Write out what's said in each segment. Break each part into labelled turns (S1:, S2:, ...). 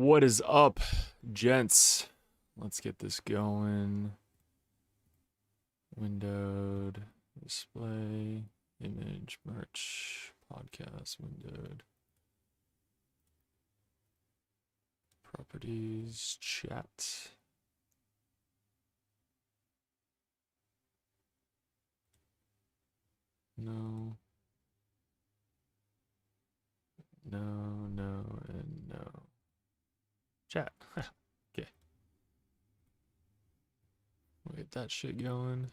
S1: What is up, gents? Let's get this going. Windowed, display, image, merch, podcast, windowed. Properties, chat. No. No, and no. Chat. Okay. We'll get that shit going.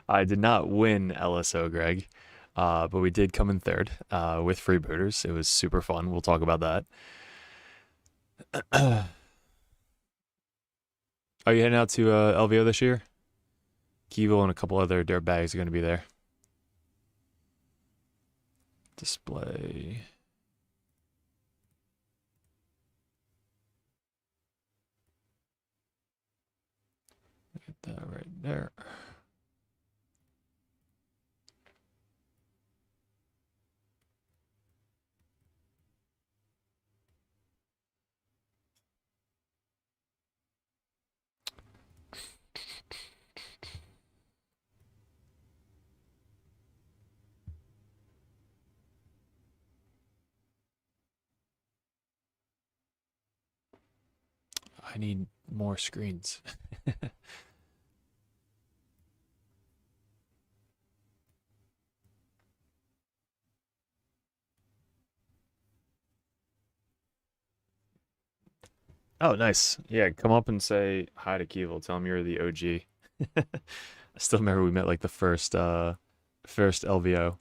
S1: I did not win LSO, Greg, but we did come in third with Freebooters. It was super fun. We'll talk about that. Are you heading out to LVO this year? Keevil and a couple other Dirtbags are going to be there. Display. Get that right there. I need more screens. Oh, nice. Yeah, come up and say hi to Keevil. Tell him you're the OG. I still remember we met like the first LVO.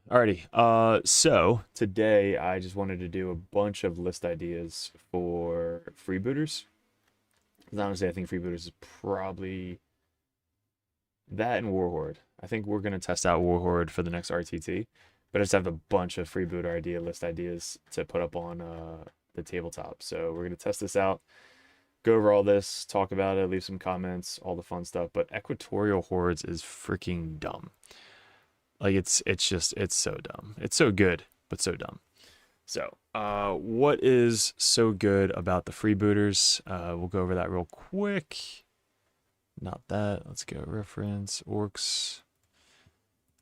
S1: Alrighty, so today I just wanted to do a bunch of list ideas for freebooters. Because honestly, I think freebooters is probably that and Warhorde. I think we're gonna test out Warhorde for the next RTT, but I just have a bunch of freebooter list ideas to put up on the tabletop. So we're gonna test this out, go over all this, talk about it, leave some comments, all the fun stuff. But Equatorial Hordes is freaking dumb. Like it's so dumb. It's so good, but so dumb. So what is so good about the freebooters? We'll go over that real quick. Not that. Let's go reference orcs.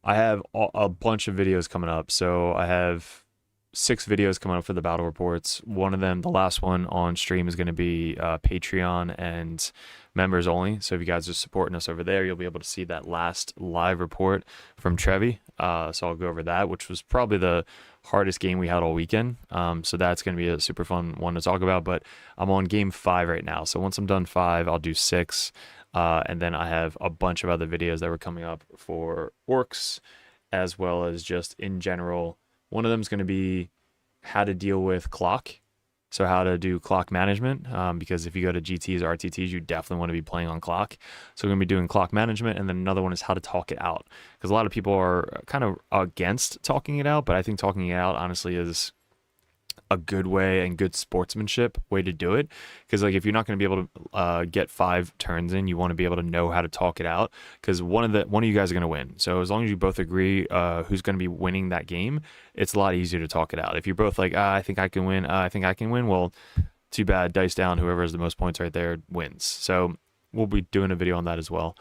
S1: I have a bunch of videos coming up. So I have 6 videos coming up for the battle reports. One of them, the last one on stream, is going to be Patreon and members only. So if you guys are supporting us over there, you'll be able to see that last live report from Trevi. So I'll go over that, which was probably the hardest game we had all weekend. So that's going to be a super fun one to talk about. But I'm on game 5 right now. So once I'm done 5, I'll do 6. And then I have a bunch of other videos that were coming up for orcs, as well as just in general. One of them is going to be how to deal with clock. So how to do clock management, because if you go to GTs or RTTs, you definitely want to be playing on clock. So we're going to be doing clock management. And then another one is how to talk it out, because a lot of people are kind of against talking it out. But I think talking it out, honestly, is a good way and good sportsmanship way to do it. Because like if you're not going to be able to get 5 turns in, you want to be able to know how to talk it out, because one of you guys are going to win. So as long as you both agree who's going to be winning that game, it's a lot easier to talk it out. If you're both like, I think I can win, I think I can win, well, too bad, dice down, whoever has the most points right there wins. So we'll be doing a video on that as well.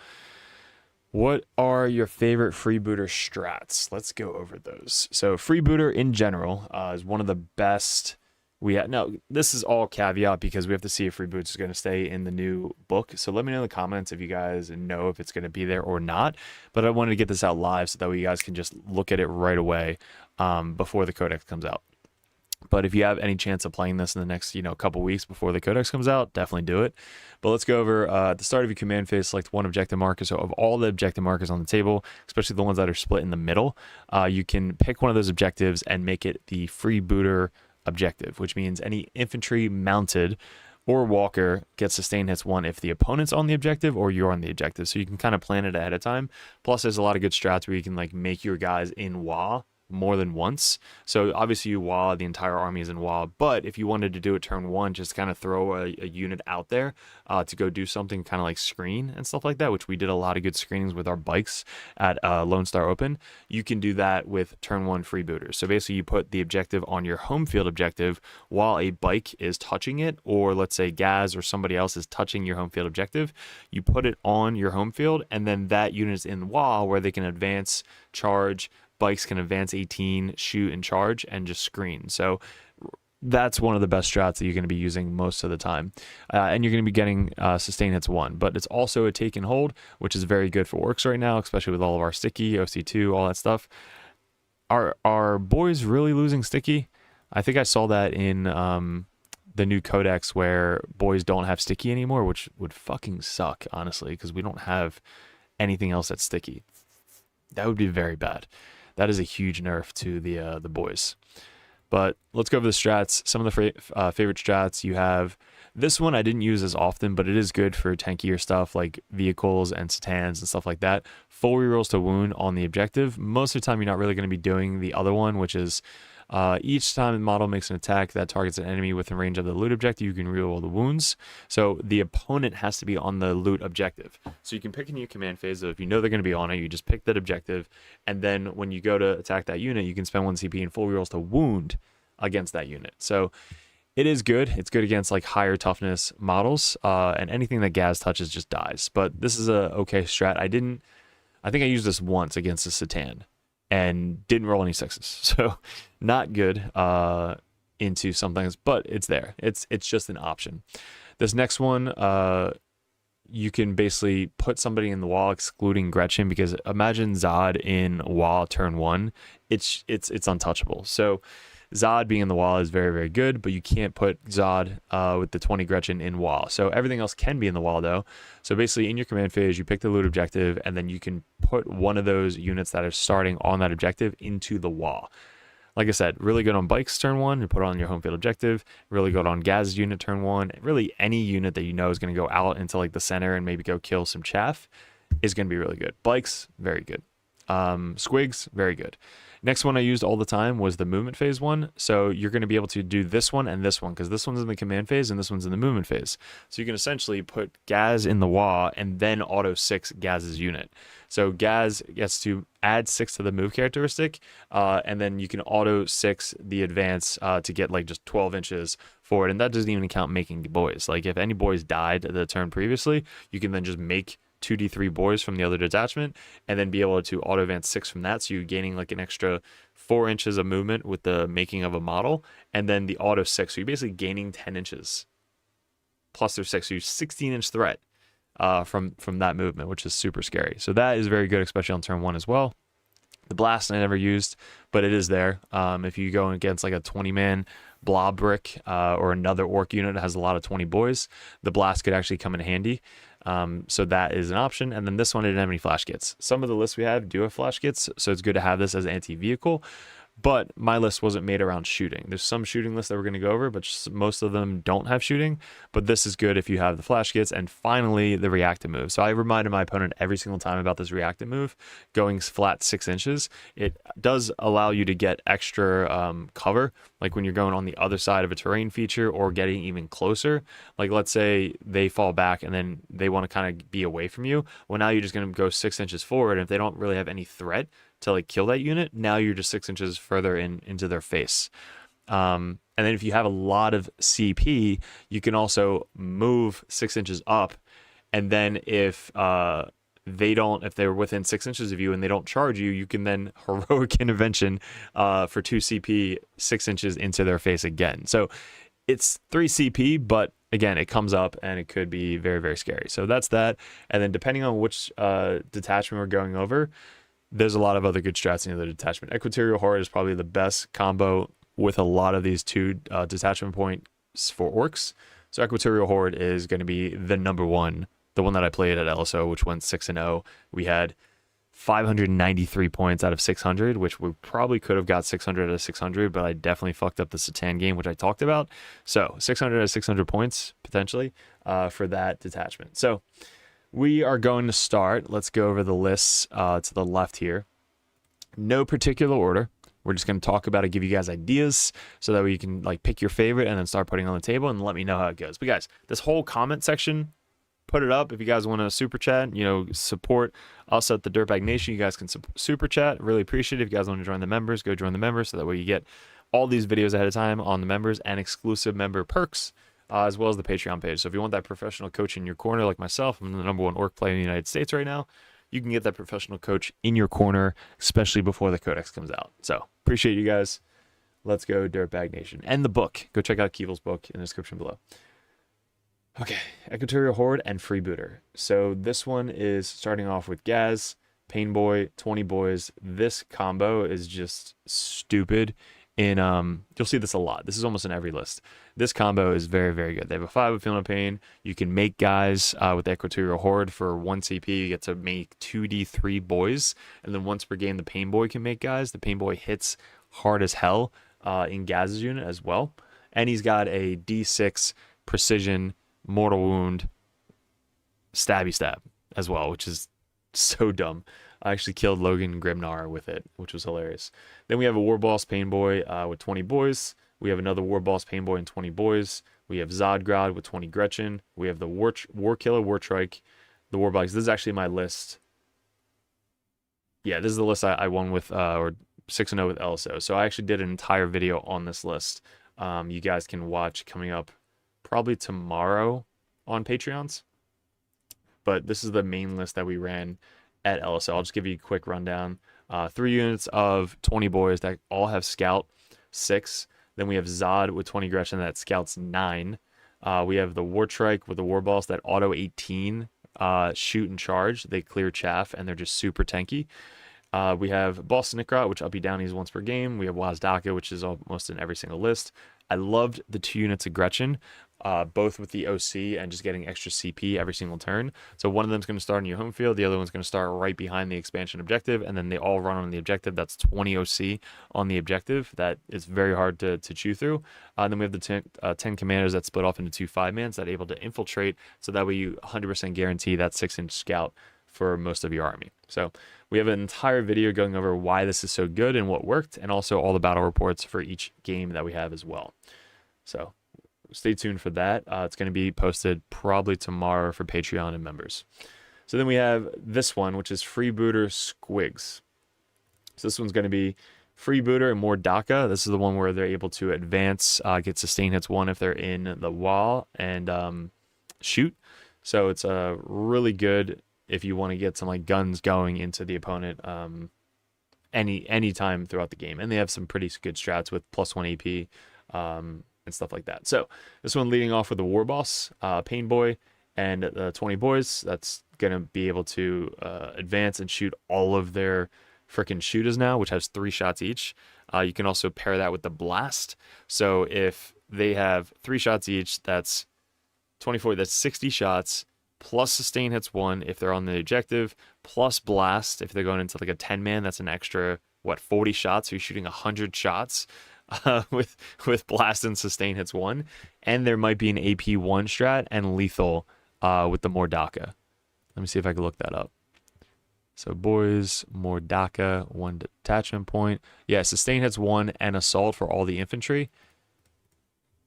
S1: What are your favorite freebooter strats? Let's go over those. So freebooter in general is one of the best we have. Now, this is all caveat because we have to see if freebooter is going to stay in the new book. So let me know in the comments if you guys know if it's going to be there or not. But I wanted to get this out live so that way you guys can just look at it right away before the codex comes out. But if you have any chance of playing this in the next, couple weeks before the codex comes out, definitely do it. But let's go over at the start of your command phase, select one objective marker. So of all the objective markers on the table, especially the ones that are split in the middle, you can pick one of those objectives and make it the freebooter objective, which means any infantry mounted or walker gets sustained hits 1 if the opponent's on the objective or you're on the objective. So you can kind of plan it ahead of time. Plus, there's a lot of good strats where you can like make your guys in WA more than once. So obviously you wall, the entire army is in wall, but if you wanted to do it turn one, just kind of throw a unit out there to go do something kind of like screen and stuff like that, which we did a lot of good screenings with our bikes at Lone Star Open. You can do that with turn one freebooters. So basically you put the objective on your home field objective while a bike is touching it, or let's say Gaz or somebody else is touching your home field objective. You put it on your home field, and then that unit is in the wall where they can advance, charge. Bikes can advance 18, shoot, and charge, and just screen. So that's one of the best strats that you're going to be using most of the time. And you're going to be getting sustain hits 1. But it's also a take and hold, which is very good for orcs right now, especially with all of our sticky, OC2, all that stuff. Are boys really losing sticky? I think I saw that in the new codex where boys don't have sticky anymore, which would fucking suck, honestly, because we don't have anything else that's sticky. That would be very bad. That is a huge nerf to the boys. But let's go over the strats. Some of the favorite strats you have. This one I didn't use as often, but it is good for tankier stuff like vehicles and Satans and stuff like that. Full rerolls to wound on the objective. Most of the time you're not really going to be doing the other one, which is each time the model makes an attack that targets an enemy within range of the loot objective, you can reroll the wounds. So the opponent has to be on the loot objective. So you can pick a new command phase. So if you know they're going to be on it, you just pick that objective. And then when you go to attack that unit, you can spend 1 CP and full rerolls to wound against that unit. So it is good. It's good against like higher toughness models, and anything that Gaz touches just dies. But this is a okay strat. I think I used this once against a Satan and didn't roll any 6s. So not good into some things, but it's there. It's just an option. This next one, you can basically put somebody in the wall excluding Gretchen, because imagine Zod in wall turn 1. It's untouchable. So Zod being in the wall is very, very good, but you can't put Zod with the 20 Gretchen in wall. So everything else can be in the wall though. So basically in your command phase, you pick the loot objective, and then you can put one of those units that are starting on that objective into the wall. Like I said, really good on bikes turn 1, you put it on your home field objective. Really good on Gaz's unit turn 1. Really any unit that you know is going to go out into like the center and maybe go kill some chaff is going to be really good. Bikes, very good. Squigs, very good. Next one I used all the time was the movement phase one. So you're going to be able to do this one and this one, because this one's in the command phase and this one's in the movement phase. So you can essentially put Gaz in the wall and then auto 6 Gaz's unit. So Gaz gets to add 6 to the move characteristic, and then you can auto 6 the advance to get like just 12 inches forward. And that doesn't even count making boys. Like if any boys died the turn previously, you can then just make 2d3 boys from the other detachment and then be able to auto advance 6 from that. So you're gaining like an extra 4 inches of movement with the making of a model, and then the auto 6. So you're basically gaining 10 inches plus their 6. So you're 16-inch threat from that movement, which is super scary. So that is very good, especially on turn 1 as well. The blast I never used, but it is there. If you go against like a 20-man blob brick or another orc unit that has a lot of 20 boys, the blast could actually come in handy. So that is an option. And then this one didn't have any flash kits. Some of the lists we have do have flash kits, so it's good to have this as anti-vehicle. But my list wasn't made around shooting. There's some shooting lists that we're going to go over, but most of them don't have shooting. But this is good if you have the flash kits. And finally, the reactive move. So I reminded my opponent every single time about this reactive move, going flat 6 inches. It does allow you to get extra cover, like when you're going on the other side of a terrain feature or getting even closer. Like let's say they fall back and then they want to kind of be away from you. Well, now you're just going to go 6 inches forward. And if they don't really have any threat to like kill that unit, now you're just 6 inches further into their face. And then if you have a lot of CP, you can also move 6 inches up, and then if they're within 6 inches of you and they don't charge you, you can then heroic intervention for 2 CP 6 inches into their face again. So it's 3 CP, but again, it comes up and it could be very, very scary. So that's that. And then depending on which detachment we're going over, there's a lot of other good strats in the detachment. Equatorial Horde is probably the best combo with a lot of these 2 detachment points for orcs. So Equatorial Horde is going to be the number one, the one that I played at LSO, which went 6-0. We had 593 points out of 600, which we probably could have got 600 out of 600, but I definitely fucked up the Satan game, which I talked about. So 600 out of 600 points, potentially, for that detachment. So we are going to start. Let's go over the lists to the left here. No particular order. We're just going to talk about it, give you guys ideas so that we can like pick your favorite and then start putting on the table and let me know how it goes. But guys, this whole comment section, put it up if you guys want to super chat, you know, support us at the Dirtbag Nation. You guys can super chat. Really appreciate it. If you guys want to join the members, go join the members so that way you get all these videos ahead of time on the members and exclusive member perks, as well as the Patreon page. So if you want that professional coach in your corner like myself, I'm the #1 orc player in the United States right now, you can get that professional coach in your corner, especially before the codex comes out. So appreciate you guys. Let's go Dirtbag Nation. And the book. Go check out Keevil's book in the description below. Okay, Equatorial Horde and Freebooter. So this one is starting off with Gaz, Painboy, 20 boys. This combo is just stupid. You'll see this a lot. This is almost in every list. This combo is very, very good. They have a 5 with Feeling of Pain. You can make guys with the Equatorial Horde for 1 CP. You get to make 2d3 boys. And then once per game, the Painboy can make guys. The Painboy hits hard as hell in Gaz's unit as well. And he's got a d6 precision mortal wound stabby stab as well, which is so dumb. I actually killed Logan Grimnar with it, which was hilarious. Then we have a War Boss Painboy with 20 boys. We have another War Boss Painboy and 20 boys. We have Zodgrod with 20 Gretchen. We have the War Killer, War Trike, the War Bugs. This is actually my list. Yeah, this is the list I won with, or 6-0 with LSO. So I actually did an entire video on this list. You guys can watch coming up probably tomorrow on Patreons. But this is the main list that we ran at LSO. I'll just give you a quick rundown. 3 units of 20 boys that all have Scout 6. Then we have Zod with 20 Gretchen that Scouts 9. We have the War Trike with the War Boss that auto 18 shoot and charge. They clear chaff and they're just super tanky. We have Boss Snickrot, which uppy downies once per game. We have Wazdaka, which is almost in every single list. I loved the 2 units of Gretchen, both with the OC and just getting extra CP every single turn. So one of them is going to start in your home field, the other one's going to start right behind the expansion objective, and then they all run on the objective. That's 20 OC on the objective. That is very hard to chew through. Then we have the 10 commanders that split off into 2 5-mans that are able to infiltrate, so that way you 100% guarantee that 6-inch scout for most of your army. So we have an entire video going over why this is so good and what worked, and also all the battle reports for each game that we have as well. So stay tuned for that. It's going to be posted probably tomorrow for Patreon and members. So then we have this one, which is Freebooter Squigs. So this one's going to be Freebooter and more DACA. This is the one where they're able to advance, get sustain hits 1 if they're in the wall, and shoot. So it's really good if you want to get some like guns going into the opponent any time throughout the game. And they have some pretty good strats with +1 AP and stuff like that. So this one leading off with the War Boss, Painboy, and the 20 boys. That's going to be able to advance and shoot all of their freaking shooters now, which has 3 shots each. You can also pair that with the Blast. So if they have 3 shots each, that's 24, that's 60 shots, plus sustain hits 1 if they're on the objective, plus blast if they're going into like a 10-man. That's an extra, 40 shots. So you're shooting 100 shots with blast and sustain hits 1. And there might be an AP 1 strat and lethal with the Mordaka. Let me see if I can look that up. So boys, Mordaka, 1 detachment point. Yeah, sustain hits 1 and assault for all the infantry.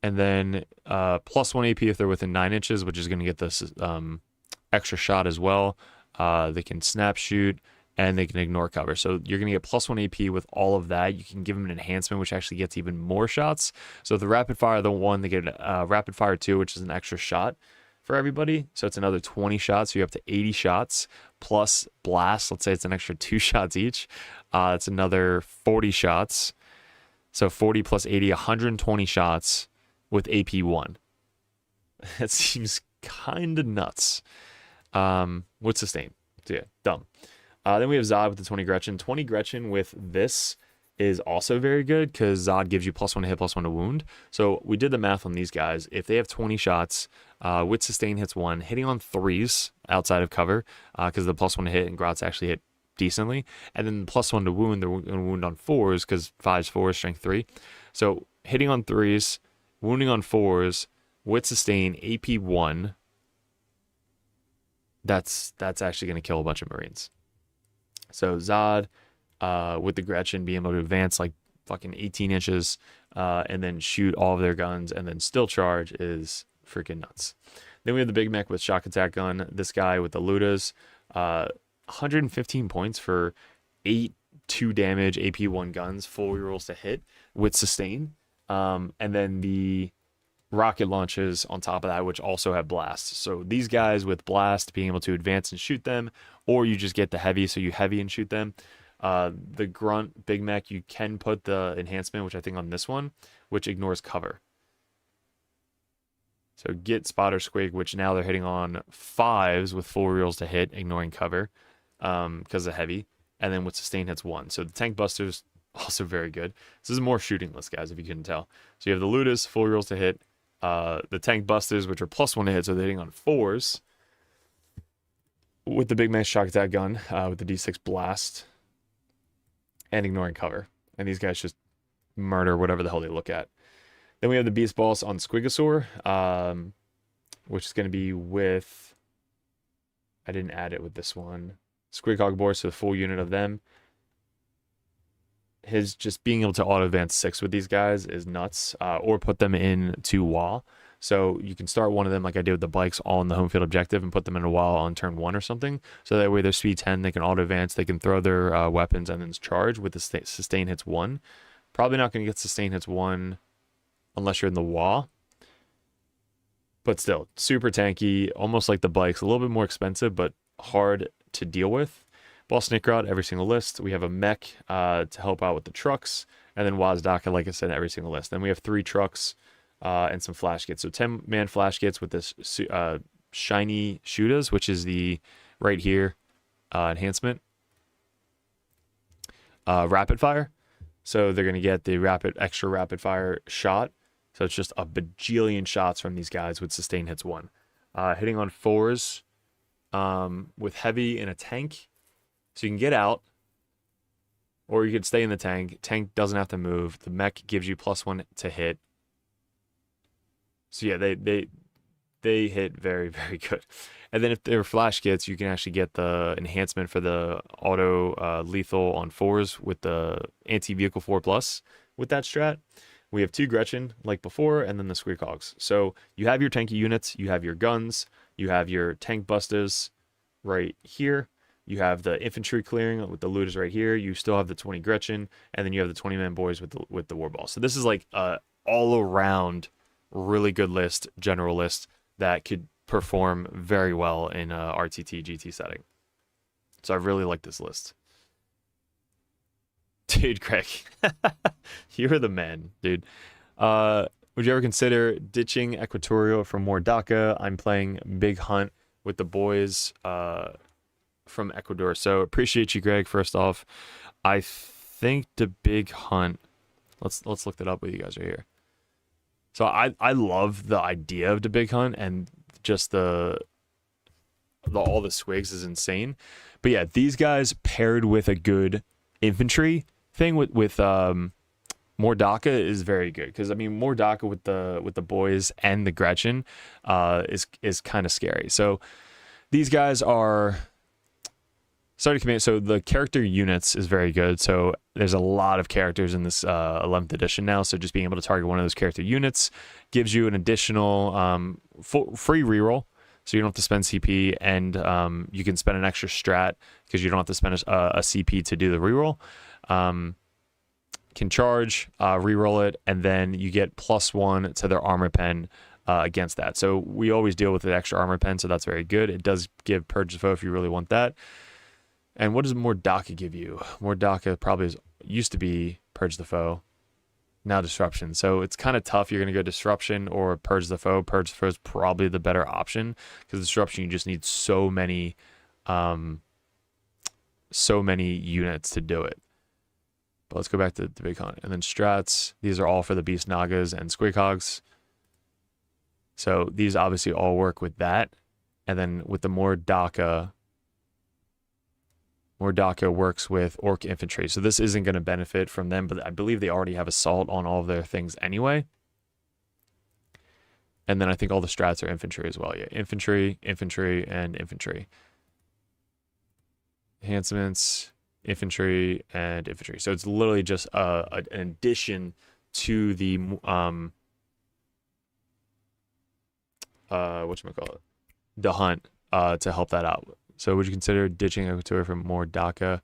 S1: And then +1 AP if they're within 9 inches, which is going to get this extra shot as well. They can snap shoot and they can ignore cover. So you're going to get +1 AP with all of that. You can give them an enhancement, which actually gets even more shots. So the rapid fire, the 1, they get rapid fire 2, which is an extra shot for everybody. So it's another 20 shots. So you're up to 80 shots plus blast. Let's say it's an extra 2 shots each. It's another 40 shots. So 40 plus 80, 120 shots with AP 1. That seems kind of nuts. With sustain. So yeah, dumb. Then we have Zod with the 20 Gretchen. 20 Gretchen with this is also very good because Zod gives you +1 to hit, +1 to wound. So we did the math on these guys. If they have 20 shots with sustain hits 1, hitting on 3s outside of cover because the +1 to hit and Grots actually hit decently. And then +1 to wound, they're going to wound on 4s because 5's 4, strength 3. So hitting on 3s, wounding on 4s with sustain, AP 1. That's actually going to kill a bunch of Marines. So Zod with the Gretchen being able to advance like fucking 18 inches, and then shoot all of their guns, and then still charge is freaking nuts. Then we have the Big Mech with shock attack gun. This guy with the Ludas, 115 points for 8 2 damage AP1 guns, full rerolls to hit with sustain. And then the rocket launches on top of that, which also have blast. So these guys with blast, being able to advance and shoot them, or you just get the heavy, so you heavy and shoot them. The Grunt Big Mech, you can put the enhancement, which I think on this one, which ignores cover. So get Spotter Squig, which now they're hitting on 5s with full reels to hit, ignoring cover, because of heavy. And then with sustain hits 1. So the Tank Buster's also very good. This is more shooting list, guys, if you couldn't tell. So you have the Ludas, full reels to hit. The Tank Busters, which are +1 to hit, so they're hitting on 4s. With the Big Mech shock attack gun, with the D6 blast. And ignoring cover. And these guys just murder whatever the hell they look at. Then we have the Beast Boss on Squigosaur, which is going to be with... I didn't add it with this one. Squigog Boar, so the full unit of them. His just being able to auto-advance 6 with these guys is nuts. Or put them into wall. So you can start one of them like I did with the bikes all in the home field objective and put them in a wall on turn 1 or something. So that way they're speed 10, they can auto-advance, they can throw their weapons and then charge with the sustain hits 1. Probably not going to get sustain hits 1 unless you're in the wall. But still, super tanky, almost like the bikes. A little bit more expensive, but hard to deal with. Ball Snake Rod, every single list. We have a mech to help out with the trucks. And then Wazdaka, like I said, every single list. Then we have 3 trucks and some flash kits. So 10-man flash kits with this shiny Shootas, which is the right here enhancement. Rapid fire. So they're going to get the extra rapid fire shot. So it's just a bajillion shots from these guys with sustain hits 1. Hitting on 4s with heavy in a tank. So you can get out, or you could stay in the tank. Tank doesn't have to move. The mech gives you +1 to hit. So yeah, they hit very, very good. And then if they're flash kits, you can actually get the enhancement for the auto lethal on 4s with the anti-vehicle 4+ with that strat. We have 2 Gretchen like before, and then the Squeakhogs. So you have your tanky units, you have your guns, you have your tank busters right here. You have the infantry clearing with the looters right here. You still have the 20 Gretchen, and then you have the 20-man boys with the war ball. So this is like a all-around really good list, general list that could perform very well in a RTT GT setting. So I really like this list. Dude, Craig, you're the man, dude. Would you ever consider ditching Equatorial for more DACA? I'm playing Big Hunt with the boys from Ecuador. So appreciate you, Greg. First off, I think the Big Hunt. Let's look that up with you guys right here. So I love the idea of the Big Hunt, and just the all the swigs is insane. But yeah, these guys paired with a good infantry thing with more DACA is very good, because I mean more DACA with the boys and the Gretchen is kind of scary. So these guys are starting command. So the character units is very good. So there's a lot of characters in this 11th edition now. So just being able to target one of those character units gives you an additional free reroll. So you don't have to spend CP, and you can spend an extra strat because you don't have to spend a CP to do the reroll. Can charge, reroll it, and then you get +1 to their armor pen against that. So we always deal with the extra armor pen, so that's very good. It does give Purge the Foe if you really want that. And what does more DACA give you? More DACA probably used to be Purge the Foe, now Disruption. So it's kind of tough. You're going to go Disruption or Purge the Foe. Purge the Foe is probably the better option, because Disruption, you just need so many units to do it. But let's go back to the Big Hunt. And then strats, these are all for the Beast Nagas and Squighogs. So these obviously all work with that. And then with the more DACA works with Orc infantry. So this isn't going to benefit from them, but I believe they already have assault on all of their things anyway. And then I think all the strats are infantry as well. Yeah, infantry, and infantry. Enhancements. infantry, and infantry. So it's literally just an addition to the whatchamacallit, the hunt, to help that out. So would you consider ditching Equator for more DACA?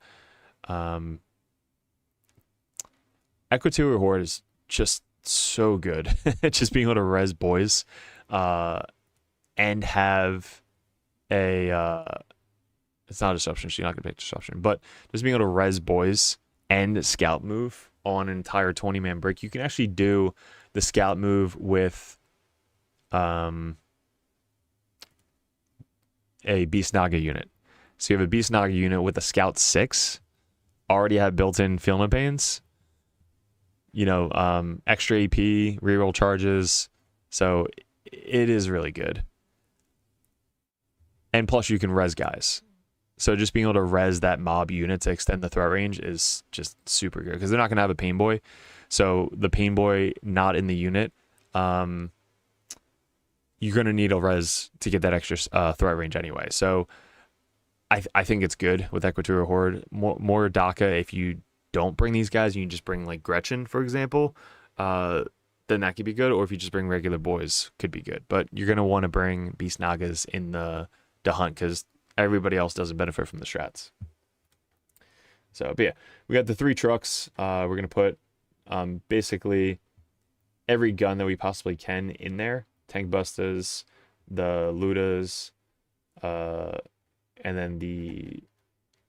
S1: Equator Horde is just so good. Just being able to res boys and have a it's not a disruption, so you're not gonna pick disruption, but just being able to res boys and scout move on an entire 20-man brick. You can actually do the scout move with a Beast Naga unit. So you have a Beast Naga unit with a Scout 6, already have built-in Filament Panes, you know, extra AP, reroll charges. So it is really good. And plus you can res guys. So just being able to res that mob unit to extend the threat range is just super good, because they're not going to have a Pain Boy. So the Pain Boy not in the unit, you're going to need a res to get that extra threat range anyway. So I think it's good with Equatorial Horde. More DACA if you don't bring these guys, you just bring like Gretchen, for example, then that could be good. Or if you just bring regular boys, could be good. But you're going to want to bring Beast Nagas in the hunt, because everybody else doesn't benefit from the strats. So, but yeah, we got the 3 trucks. We're going to put basically every gun that we possibly can in there. Tank Busters, the Ludas, and then the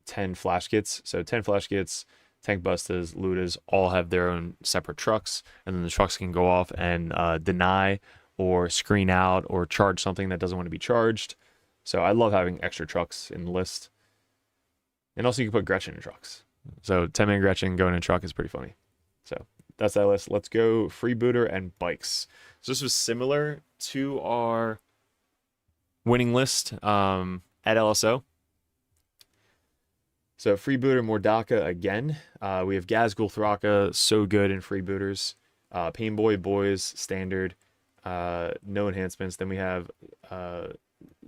S1: 10 flash kits. So 10 flash kits, Tank Busters, Ludas, all have their own separate trucks. And then the trucks can go off and deny or screen out or charge something that doesn't want to be charged. So I love having extra trucks in the list. And also you can put Gretchen in trucks. So 10-man Gretchen going in a truck is pretty funny. So that's that list. Let's go Freebooter and bikes. So this was similar to our winning list at LSO. So Freebooter, Mordaka again. We have Gazgul Thraka, so good in Freebooters. Pain Boy Boys, standard. No enhancements. Then we have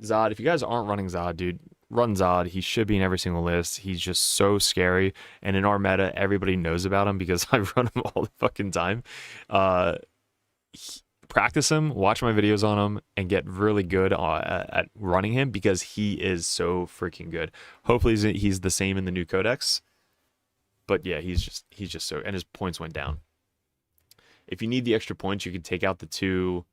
S1: Zod. If you guys aren't running Zod, dude, run Zod. He should be in every single list. He's just so scary. And in our meta, everybody knows about him because I run him all the fucking time. Practice him, watch my videos on him, and get really good at running him, because he is so freaking good. Hopefully he's the same in the new codex. But yeah, he's just so, and his points went down. If you need the extra points, you could take out the 2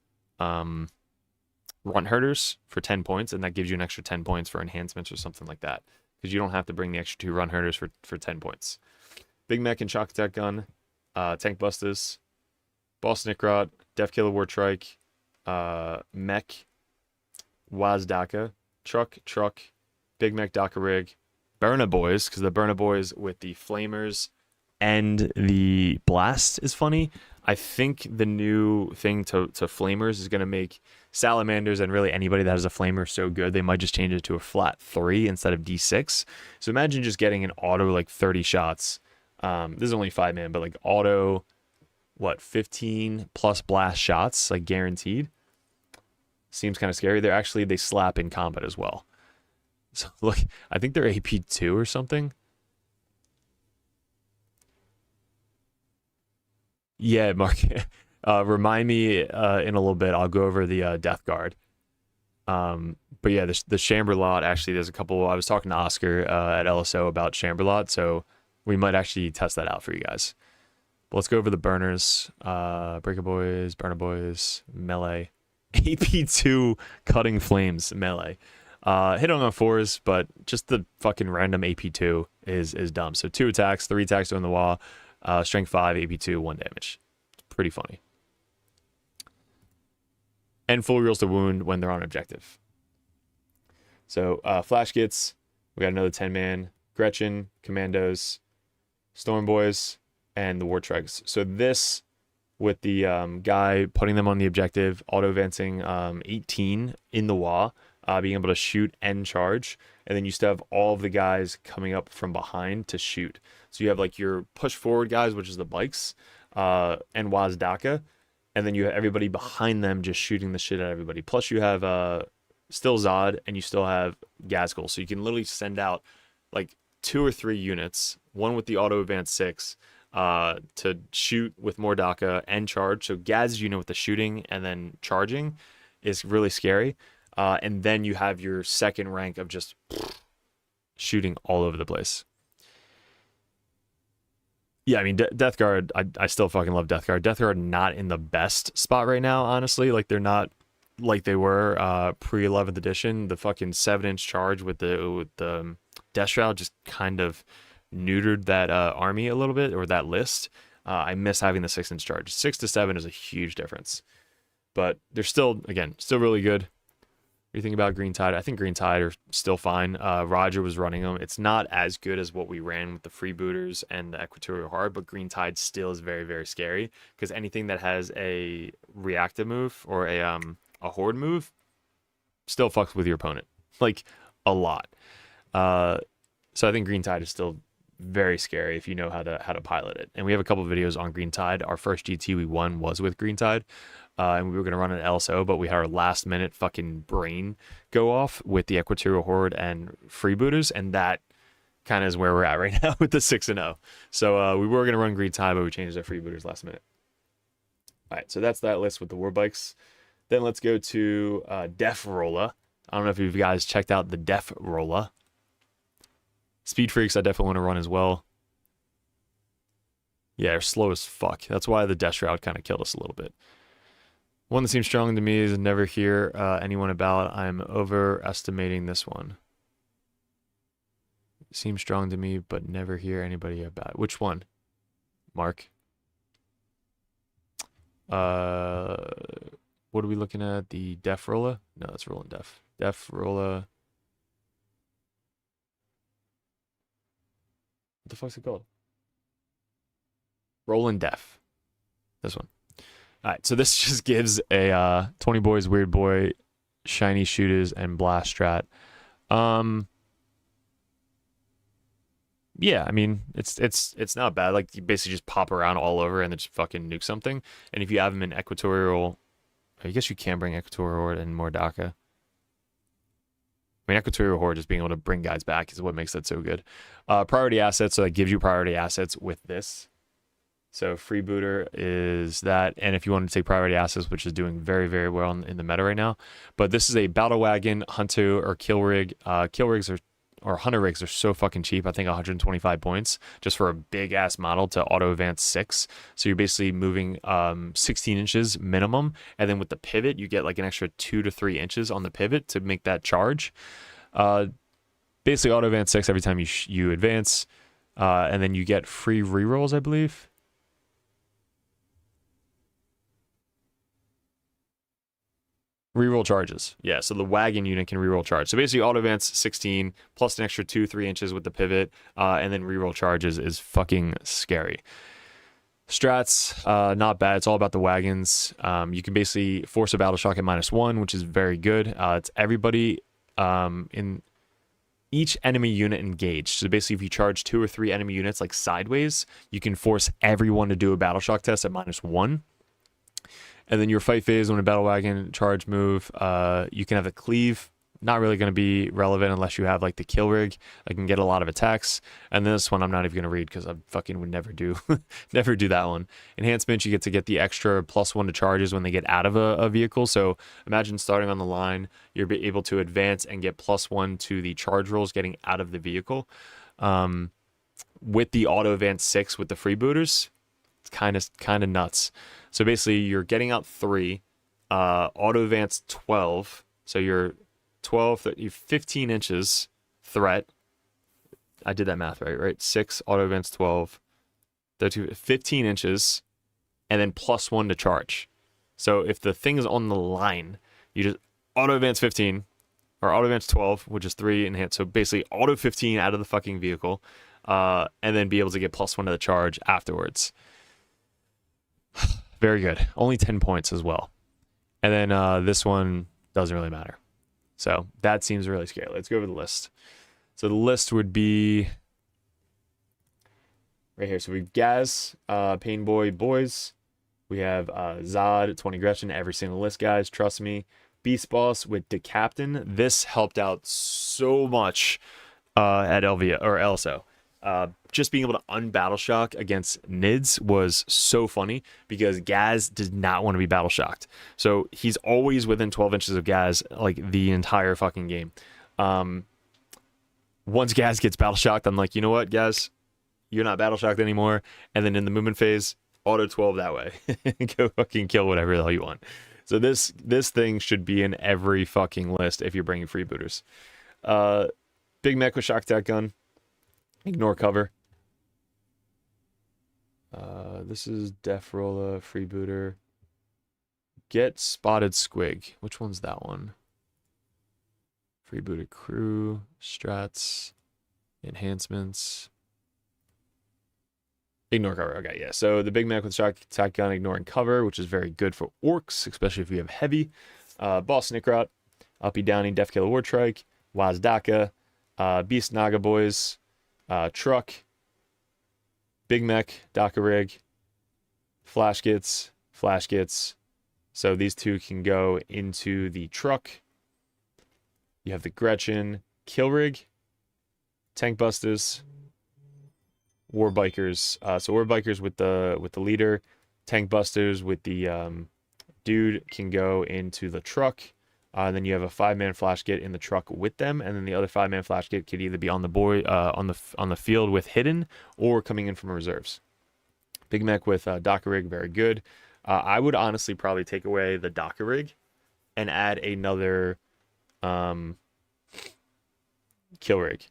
S1: runt herders for 10 points, and that gives you an extra 10 points for enhancements or something like that, because you don't have to bring the extra 2 runt herders for 10 points. Big Mech and Shock Attack Gun, Tank Busters, Boss Nickrot, Def Killer War Trike, Mech, Wazdaka, Truck, Big Mech Daka Rig, Burna Boys, because the Burna Boys with the Flamers and the Blast is funny. I think the new thing to Flamers is going to make Salamanders and really anybody that has a Flamer so good, they might just change it to a flat 3 instead of D6. So imagine just getting an auto like 30 shots. This is only 5-man, but like auto, 15 plus blast shots, like guaranteed. Seems kind of scary. They slap in combat as well. So look, I think they're AP2 or something. Yeah, Mark. Remind me in a little bit. I'll go over the Death Guard. But yeah, the Chamberlain, actually, there's a couple. I was talking to Oscar at LSO about Chamberlain, so we might actually test that out for you guys. But let's go over the burners. Breaker Boys, Burner Boys, Melee. AP2 Cutting Flames, Melee. Hit on 4s, but just the fucking random AP2 is dumb. So 2 attacks, 3 attacks on the wall. Strength 5, AP2, 1 damage. It's pretty funny. And full reels to wound when they're on objective. So Flash Kits, we got another 10-man. Gretchen, Commandos, Storm Boys, and the War Trikes. So this, with the guy putting them on the objective, auto-advancing 18 in the WA, being able to shoot and charge, and then you still have all of the guys coming up from behind to shoot. So you have like your push forward guys, which is the bikes, and Wazdaka, and then you have everybody behind them just shooting the shit at everybody. Plus you have still Zod, and you still have Gazgul. So you can literally send out like 2 or 3 units one with the auto advance 6 to shoot with more DACA and charge. So Gaz unit with the shooting and then charging is really scary. And then you have your second rank of just shooting all over the place. Yeah, I mean, Death Guard, I still fucking love Death Guard. Death Guard not in the best spot right now, honestly. Like, they're not like they were pre-11th edition. The fucking 7-inch charge with the Death Shroud just kind of neutered that army a little bit, or that list. I miss having the 6-inch charge. 6 to 7 is a huge difference. But they're still, again, still really good. What do you think about Green Tide? I think Green Tide are still fine. Roger was running them. It's not as good as what we ran with the Freebooters and the Equatorial Hard, but Green Tide still is very, very scary, because anything that has a reactive move or a horde move still fucks with your opponent, like a lot. So I think Green Tide is still very scary if you know how to pilot it. And we have a couple of videos on Green Tide. Our first GT we won was with Green Tide. And we were going to run an LSO, but we had our last minute fucking brain go off with the Equatorial Horde and Freebooters, and that kind of is where we're at right now with the 6-0. So we were going to run Green Tide, but we changed our Freebooters last minute. All right, so that's that list with the war bikes. Then let's go to Def Rolla. I don't know if you guys checked out the Def Rolla. Speed Freaks I definitely want to run as well. Yeah, they're slow as fuck. That's why the Death Shroud kind of killed us a little bit. One that seems strong to me is never hear anyone about. I'm overestimating this one. Seems strong to me, but never hear anybody about it. Which one? Mark? What are we looking at? The Def Rolla? No, that's Rollin' Def. Def Rolla. What the fuck's it called? Rollin' Def. This one. All right, so this just gives a 20 boys, weird boy, shiny shooters, and blast strat. Yeah, I mean, it's not bad. Like, you basically just pop around all over and then just fucking nuke something. And if you have them in Equatorial, I guess you can bring Equatorial Horde and more DACA. I mean, Equatorial Horde, just being able to bring guys back is what makes that so good. Priority assets, so that gives you priority assets with this. So Freebooter is that, and if you want to take priority assets, which is doing very, very well in the meta right now. But this is a battle wagon, hunter, or kill rig. Kill rigs or hunter rigs are so fucking cheap. I think 125 points just for a big ass model to auto advance 6. So you're basically moving 16 inches minimum, and then with the pivot you get like an extra 2 to 3 inches on the pivot to make that charge. Basically auto advance 6 every time you advance, and then you get free rerolls, I believe. Reroll charges. Yeah, so the wagon unit can reroll charge. So basically auto advance 16 plus an extra 2-3 inches with the pivot, and then reroll charges is fucking scary. Strats, not bad. It's all about the wagons. You can basically force a battle shock at -1, which is very good. It's everybody in each enemy unit engaged. So basically if you charge 2 or 3 enemy units like sideways, you can force everyone to do a battle shock test at -1. And then your fight phase, when a battle wagon charge move, you can have a cleave. Not really going to be relevant unless you have like the kill rig. I can get a lot of attacks. And this one I'm not even going to read because I fucking would never do never do that one. Enhancement, you get the extra +1 to charges when they get out of a vehicle. So imagine starting on the line, you're able to advance and get +1 to the charge rolls getting out of the vehicle. With the auto advance 6 with the freebooters, it's kind of nuts. So basically, you're getting out 3, auto advance 12. So you're 15 inches threat. I did that math right? 6 auto advance 12, 15 inches, and then +1 to charge. So if the thing is on the line, you just auto advance 15 or auto advance 12, which is 3 enhanced. So basically, auto 15 out of the fucking vehicle, and then be able to get +1 to the charge afterwards. Very good. Only 10 points as well. And then this one doesn't really matter. So that seems really scary. Let's go over the list. So the list would be right here. So we've Gaz, Pain Boy Boys. We have Zod, 20 Gretchen, every single list, guys. Trust me. Beast Boss with the Captain. This helped out so much at LVO or LSO. just being able to unbattle shock against NIDs was so funny because Gaz does not want to be battle shocked. So he's always within 12 inches of Gaz like the entire fucking game. Once Gaz gets battle shocked, I'm like, you know what, Gaz, you're not battle shocked anymore. And then in the movement phase, auto 12 that way. Go fucking kill whatever the hell you want. So this thing should be in every fucking list if you're bringing freebooters. Big mech with shock attack gun. Ignore cover. This is Def Rolla, Freebooter. Get Spotted Squig. Which one's that one? Freebooter crew, strats, enhancements. Ignore cover. Okay, yeah. So the big mech with shock attack gun, ignoring cover, which is very good for orcs, especially if you have heavy. Boss Snickrot, Uppy Downy, Def Killer Wartrike, Wazdaka, Beast Naga Boys, Truck, Big Mech, Daka Rig, Flash Gits. So these two can go into the truck. You have the Gretchen, Kill Rig, Tank Busters, War Bikers. So War Bikers with the leader, Tank Busters with the dude can go into the truck. Then you have a 5-man flash kit in the truck with them, and then the other 5-man flash kit could either be on the field with hidden or coming in from reserves. Big mech with Docker rig, very good. I would honestly probably take away the Docker rig and add another kill rig.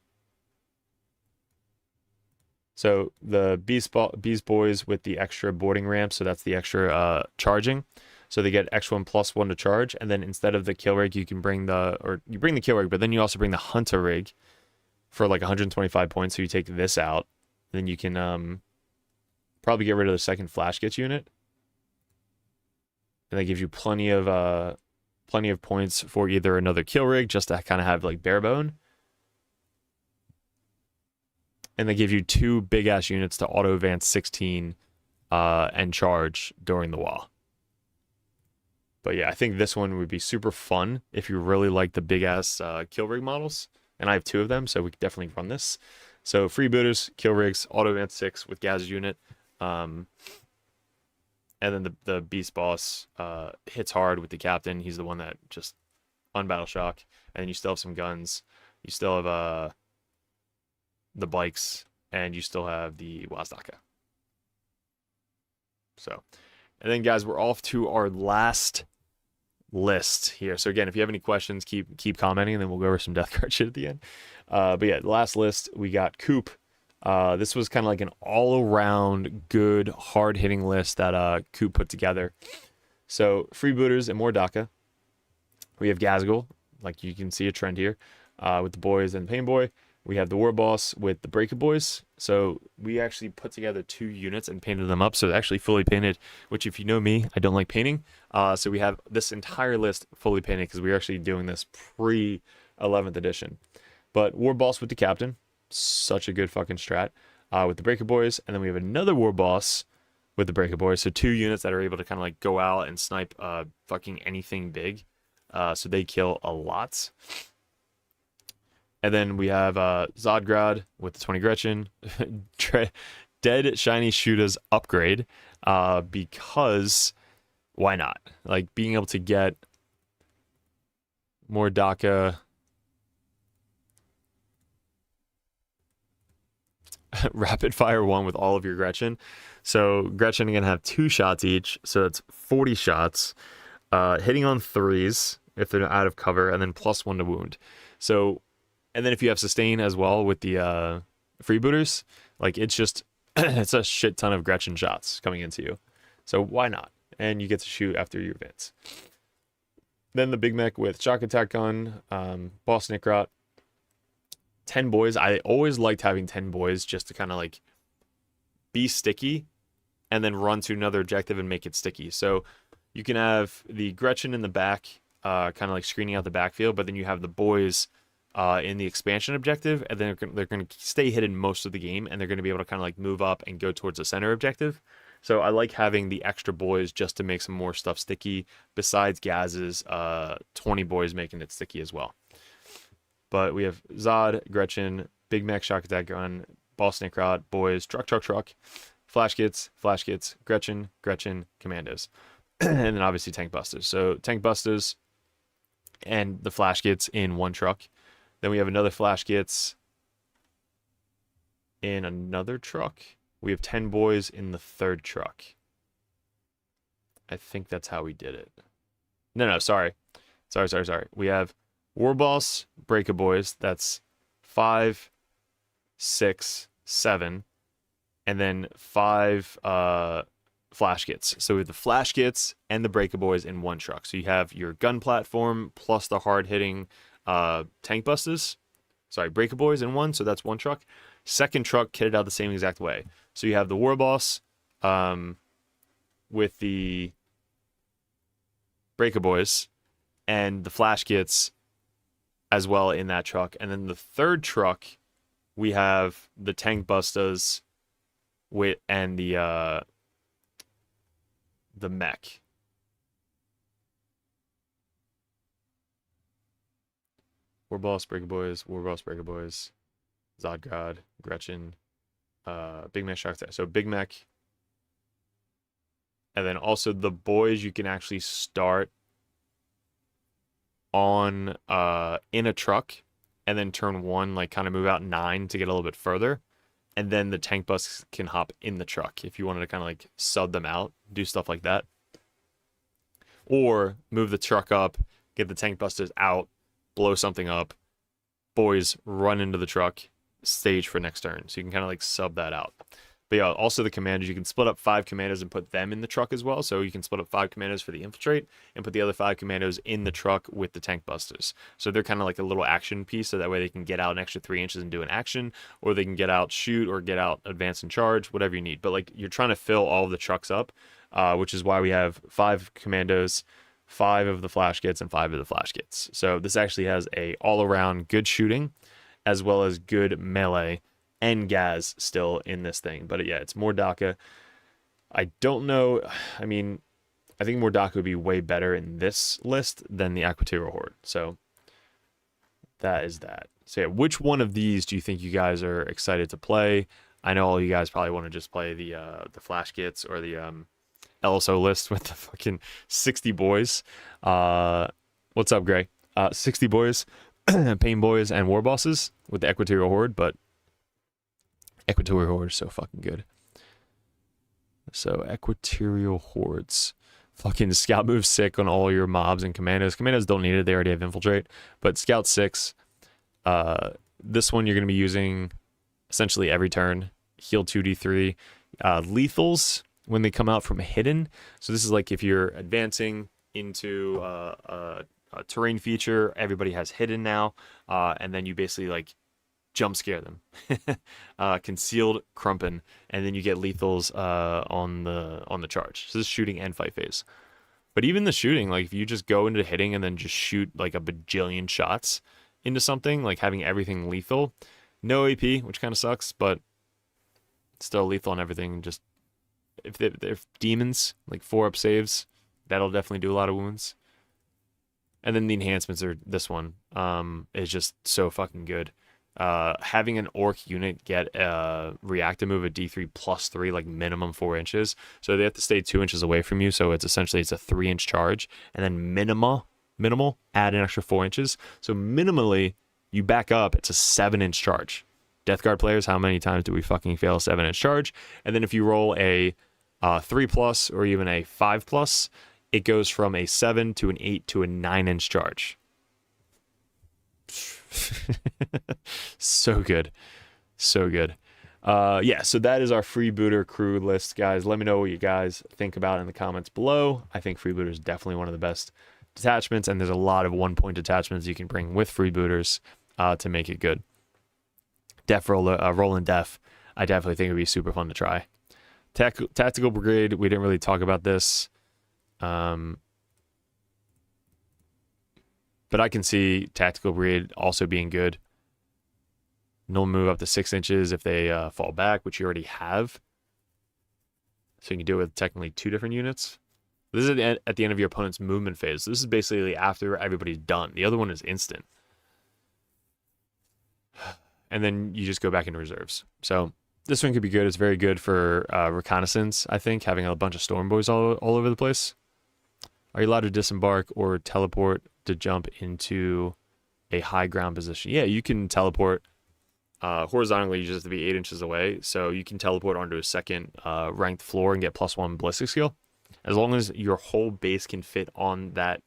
S1: So the Beast Boys with the extra boarding ramp, so that's the extra charging. So they get X1+1 to charge, and then instead of the kill rig, you bring the kill rig, but then you also bring the hunter rig for like 125 points. So you take this out, then you can probably get rid of the second flash kits unit, and that gives you plenty of points for either another kill rig, just to kind of have like bare bone, and they give you 2 big ass units to auto advance 16 and charge during the wall. But yeah, I think this one would be super fun if you really like the big-ass kill rig models. And I have 2 of them, so we could definitely run this. So freebooters, kill rigs, auto advance 6 with Gaz's unit. And then the beast boss hits hard with the captain. He's the one that just unbattle shock. And then you still have some guns. You still have the bikes. And you still have the Wazdaka. So, and then guys, we're off to our last list here. So again, if you have any questions, keep commenting, and then we'll go over some death card shit at the end. But yeah, the last list, we got Coop. This was kind of like an all-around good, hard-hitting list that Coop put together. So freebooters and more Daka. We have Gazgul, like you can see a trend here, with the boys and Pain Boy. We have the War Boss with the Breaker Boys. So we actually put together 2 units and painted them up. So they're actually fully painted, which if you know me, I don't like painting. So we have this entire list fully painted because we're actually doing this pre-11th edition. But War Boss with the Captain, such a good fucking strat, with the Breaker Boys. And then we have another War Boss with the Breaker Boys. So 2 units that are able to kind of like go out and snipe fucking anything big. So they kill a lot. And then we have Zodgrad with the 20 Gretchen, Dead Shiny Shooters upgrade, because why not? Like being able to get more Daka, rapid fire 1 with all of your Gretchen. So Gretchen are gonna have 2 shots each, so that's 40 shots, hitting on 3s if they're out of cover, and then +1 to wound. So. And then if you have sustain as well with the freebooters, like it's just, it's a shit ton of Gretchen shots coming into you. So why not? And you get to shoot after your advance. Then the big mech with shock attack gun, boss Snickrot, 10 boys. I always liked having 10 boys just to kind of like be sticky and then run to another objective and make it sticky. So you can have the Gretchen in the back, kind of like screening out the backfield, but then you have the boys in the expansion objective, and then they're going to stay hidden most of the game, and they're going to be able to kind of like move up and go towards the center objective. So I like having the extra boys just to make some more stuff sticky, besides Gaz's 20 boys making it sticky as well. But we have Zod, Gretchen, Big Mac Shock Attack Gun, Ball Snake Rod, boys, truck, flash kits, Gretchen, commandos, and then obviously tank busters. So tank busters and the flash kits in one truck. Then we have another flash kits in another truck. We have 10 boys in the third truck. I think that's how we did it. No, sorry. We have War Boss, Breaker Boys. That's 5, 6, 7, and then 5 flash kits. So we have the flash kits and the Breaker Boys in one truck. So you have your gun platform plus the hard-hitting tank busters. Sorry, Breaker Boys in one, so that's one truck. Second truck kitted out the same exact way. So you have the War Boss with the Breaker Boys and the flash kits as well in that truck. And then the third truck, we have the tank busters with and the mech. War Boss, Breaker Boys, Zodgrad, Gretchen, Big Mech Shark. So Big Mech. And then also the boys you can actually start on in a truck and then turn 1, like kind of move out 9 to get a little bit further. And then the tank bus can hop in the truck if you wanted to kind of like sub them out, do stuff like that. Or move the truck up, get the tank busters out, blow something up, boys run into the truck, stage for next turn. So you can kind of like sub that out. But yeah, also the commanders, you can split up 5 commandos and put them in the truck as well. So you can split up 5 commandos for the infiltrate and put the other 5 commandos in the truck with the tank busters. So they're kind of like a little action piece, so that way they can get out an extra 3 inches and do an action, or they can get out, shoot, or get out, advance and charge, whatever you need. But like you're trying to fill all of the trucks up, which is why we have 5 commandos, 5 of the flash kits, and 5 of the flash kits. So this actually has a all-around good shooting as well as good melee and gas still in this thing. But yeah, it's more DACA. I don't know. I mean, I think more DACA would be way better in this list than the Aquaterial Horde. So that is that. So yeah, which one of these do you think you guys are excited to play? I know all you guys probably want to just play the flash kits or the LSO list with the fucking 60 boys. What's up, Gray? 60 boys, Pain Boys, and War Bosses with the Equatorial Horde, but Equatorial Horde is so fucking good. So Equatorial Hordes. Fucking Scout move sick on all your mobs and commandos. Commandos don't need it, they already have Infiltrate. But Scout 6, this one you're going to be using essentially every turn. Heal 2d3. Lethals when they come out from hidden. So this is like if you're advancing into a terrain feature, everybody has hidden now, and then you basically like jump scare them. Concealed Crumpen, and then you get lethals on the charge. So this is shooting and fight phase. But even the shooting, like if you just go into hitting and then just shoot like a bajillion shots into something, like having everything lethal, no AP, which kind of sucks, but still lethal on everything. Just if demons, like 4-up saves, that'll definitely do a lot of wounds. And then the enhancements are this one is just so fucking good. Having an orc unit get a reactive move at D3 +3, like minimum 4 inches. So they have to stay 2 inches away from you. So it's essentially a 3-inch charge, and then minimal add an extra 4 inches. So minimally you back up, it's a 7-inch charge. Death Guard players, how many times do we fucking fail a 7-inch charge? And then if you roll a 3+ or even a 5+, it goes from a 7 to an 8 to a 9-inch charge. So good. Yeah, so that is our Freebooter crew list, guys. Let me know what you guys think about it in the comments below. I think Freebooter is definitely one of the best detachments, and there's a lot of 1-point detachments you can bring with Freebooters to make it good. Roll and Def, I definitely think it would be super fun to try. Tactical Brigade, we didn't really talk about this. But I can see Tactical Brigade also being good. No move up to 6 inches if they fall back, which you already have. So you can do it with technically 2 different units. This is at the end of your opponent's movement phase. This is basically after everybody's done. The other one is instant. and then you just go back into reserves. So this one could be good. It's very good for reconnaissance, I think, having a bunch of storm boys all over the place. Are you allowed to disembark or teleport to jump into a high ground position? Yeah, you can teleport horizontally. You just have to be 8 inches away. So you can teleport onto a second ranked floor and get +1 ballistic skill. As long as your whole base can fit on that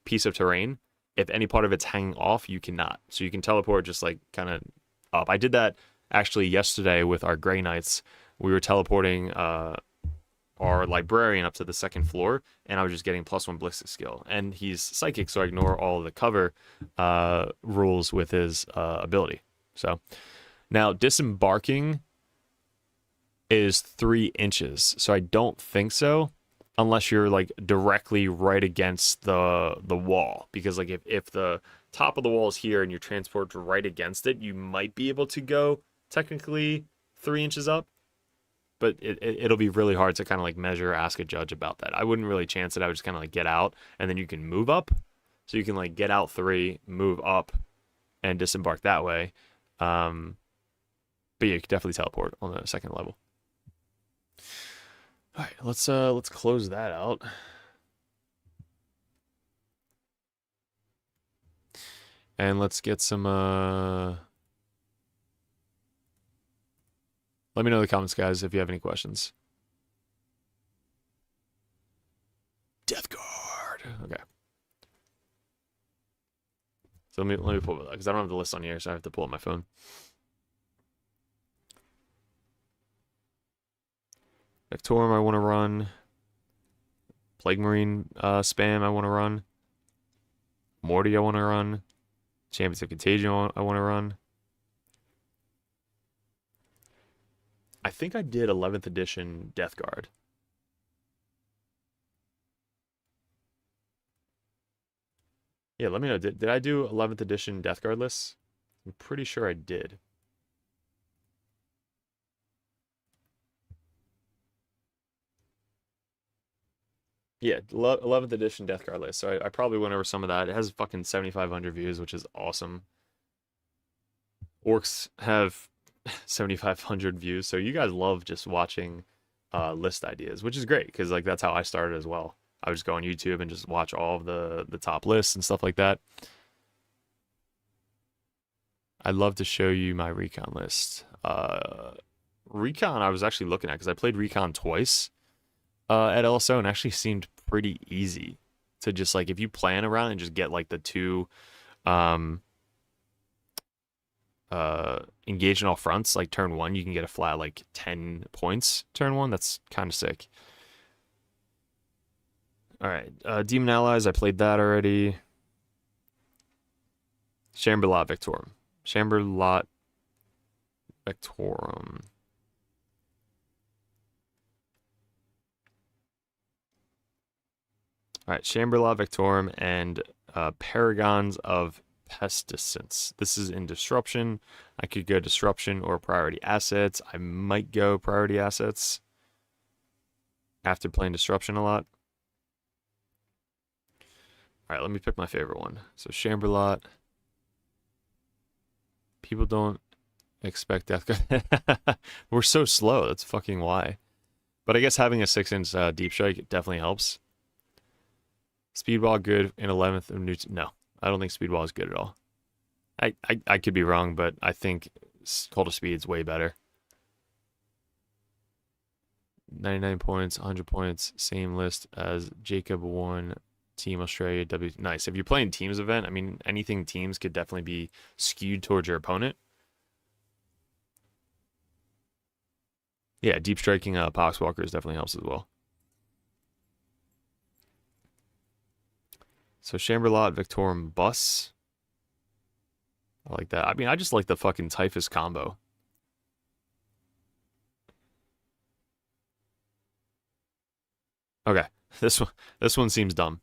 S1: piece of terrain. If any part of it's hanging off, you cannot. So you can teleport just like kind of up. I did that actually yesterday with our Grey Knights. We were teleporting our librarian up to the second floor, and I was just getting +1 ballistic skill. And he's psychic, so I ignore all the cover rules with his ability. So now disembarking is 3 inches, so I don't think so, unless you're like directly right against the wall. Because like if the top of the wall is here and you're transported right against it, you might be able to go technically 3 inches up. But it'll be really hard to kind of like measure, ask a judge about that. I wouldn't really chance it. I would just kind of like get out, and then you can move up. So you can like get out 3, move up, and disembark that way. But yeah, you can definitely teleport on the second level. All right, let's close that out. And let's get some let me know in the comments, guys, if you have any questions. Death Guard. Okay. So let me pull it up because I don't have the list on here, so I have to pull up my phone. Vectorum I want to run. Plague Marine spam I want to run. Morty I want to run. Champions of Contagion I want to run. I think I did 11th edition Death Guard. Yeah, let me know. Did I do 11th edition Death Guard lists? I'm pretty sure I did. Yeah, 11th edition Death Guard list. So I probably went over some of that. It has fucking 7,500 views, which is awesome. Orcs have 7,500 views, so you guys love just watching list ideas, which is great because like that's how I started as well. I would just go on YouTube and just watch all of the top lists and stuff like that. I'd love to show you my recon list. Recon I was actually looking at because I played recon twice at LSO and actually seemed pretty easy to just like if you plan around and just get like the 2 engage in all fronts, like turn 1 you can get a flat like 10 points turn 1. That's kind of sick. All right, Demon Allies, I played that already. Chamberlain Victorum. Chamberlain Victorum. All right, Chamberlain Victorum and Paragons of Pestilence. This is in Disruption. I could go Disruption or Priority Assets. I might go Priority Assets after playing Disruption a lot. All right, let me pick my favorite one. So Chamberlain. People don't expect Death Guard. We're so slow. That's fucking why. But I guess having a 6-inch deep strike definitely helps. Speedball good in 11th. No, I don't think Speedball is good at all. I could be wrong, but I think Cult of Speed's way better. 99 points, 100 points, same list as Jacob 1, Team Australia, W. Nice. If you're playing teams event, I mean, anything teams could definitely be skewed towards your opponent. Yeah, deep striking Poxwalkers definitely helps as well. So Chamberlain Victorum Bus. I like that. I mean, I just like the fucking Typhus combo. Okay, this one seems dumb.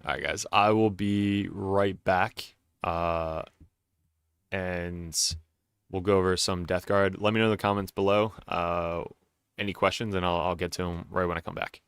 S1: All right, guys, I will be right back. And we'll go over some Death Guard. Let me know in the comments below any questions, and I'll get to them right when I come back.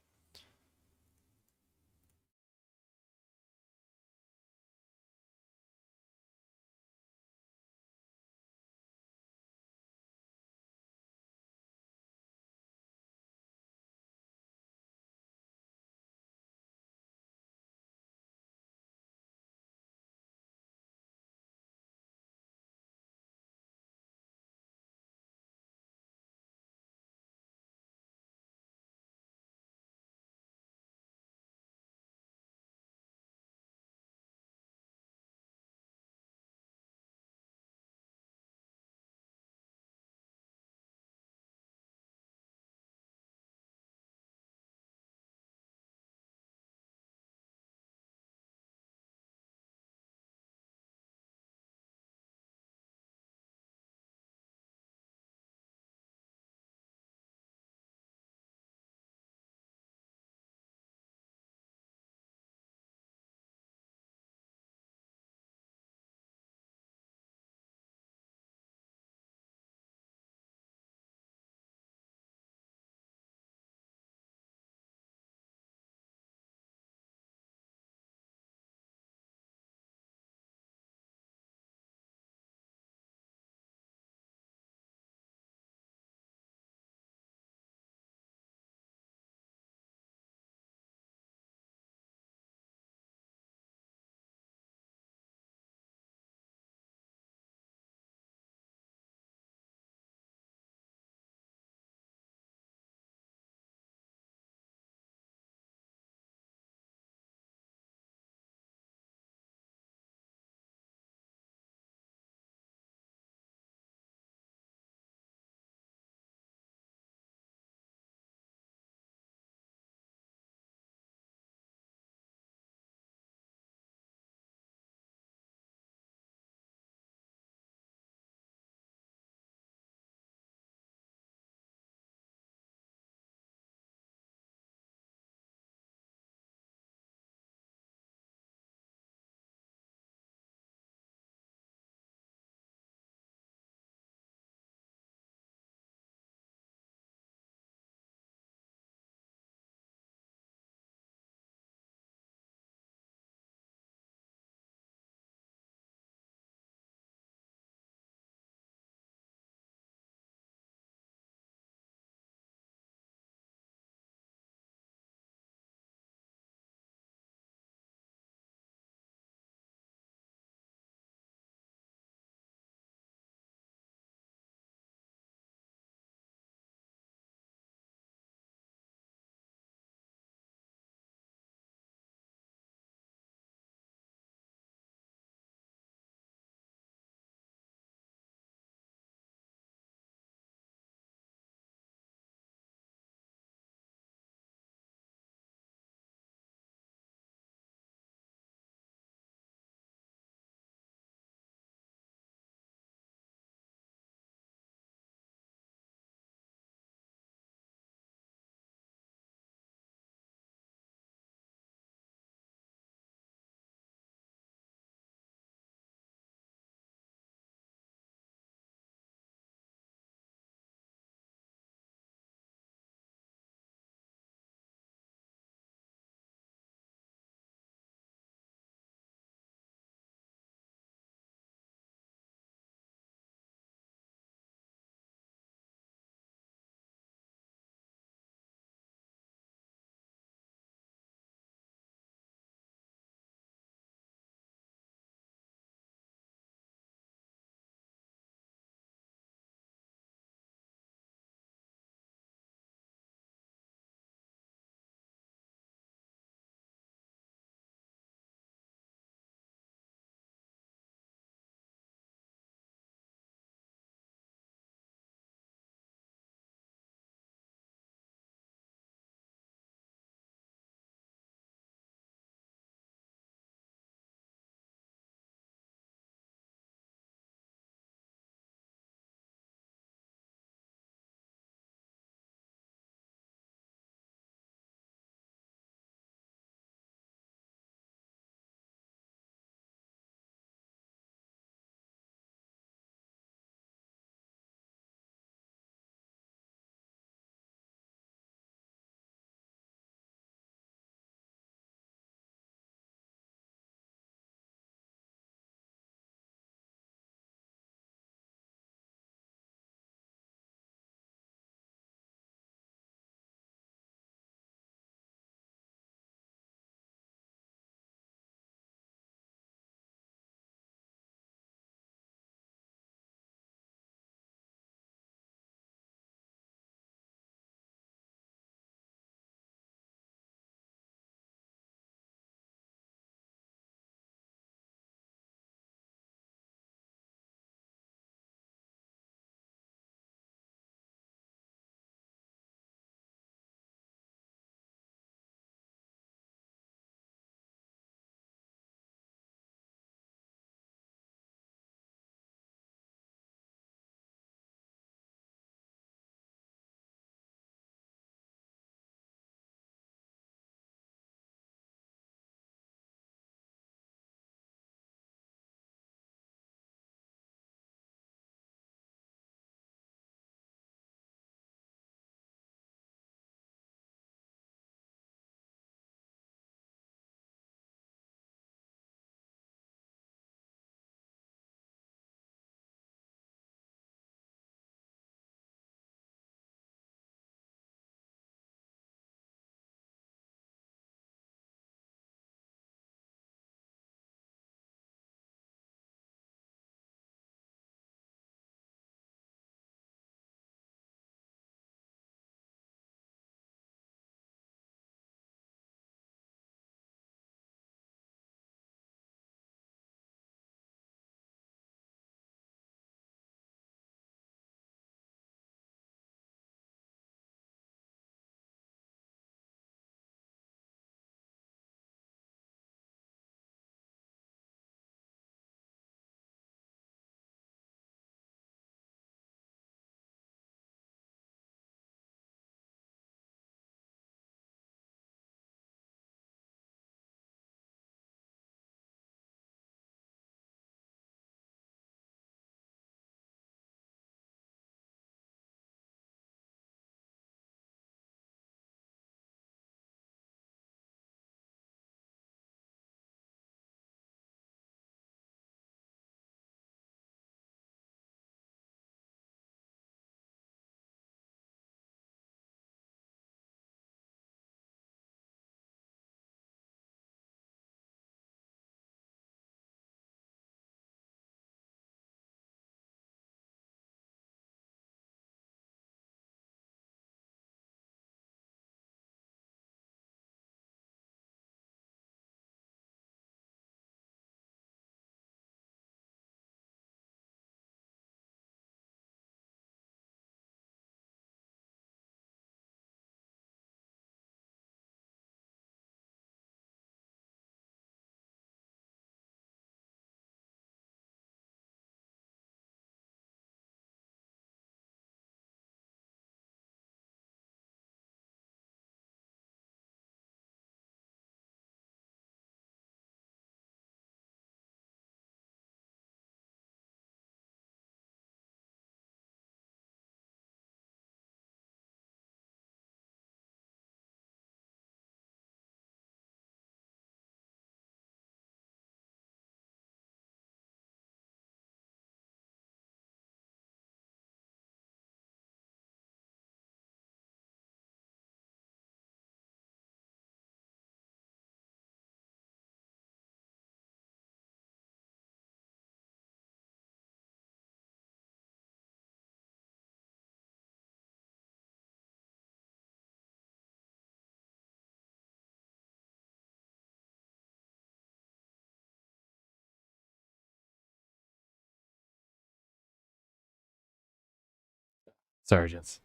S1: sergeants.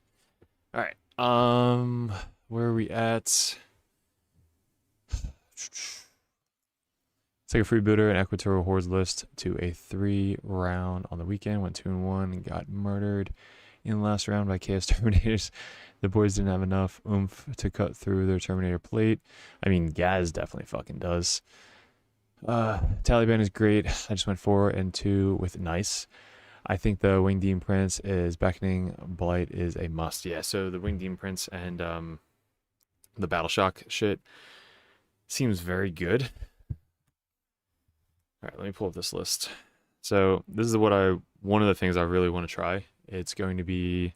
S1: All right. Where are we at? Take a freebooter and Equatorial Hordes list to a 3-round on the weekend. Went 2-1 and got murdered in the last round by Chaos Terminators. The boys didn't have enough oomph to cut through their Terminator plate. I mean, Gaz definitely fucking does. Taliban is great. I just went 4-2 with nice. I think the Winged Demon Prince is beckoning. Blight is a must. Yeah, so the Winged Demon Prince and the Battle Shock shit seems very good. All right, let me pull up this list. So this is one of the things I really want to try. It's going to be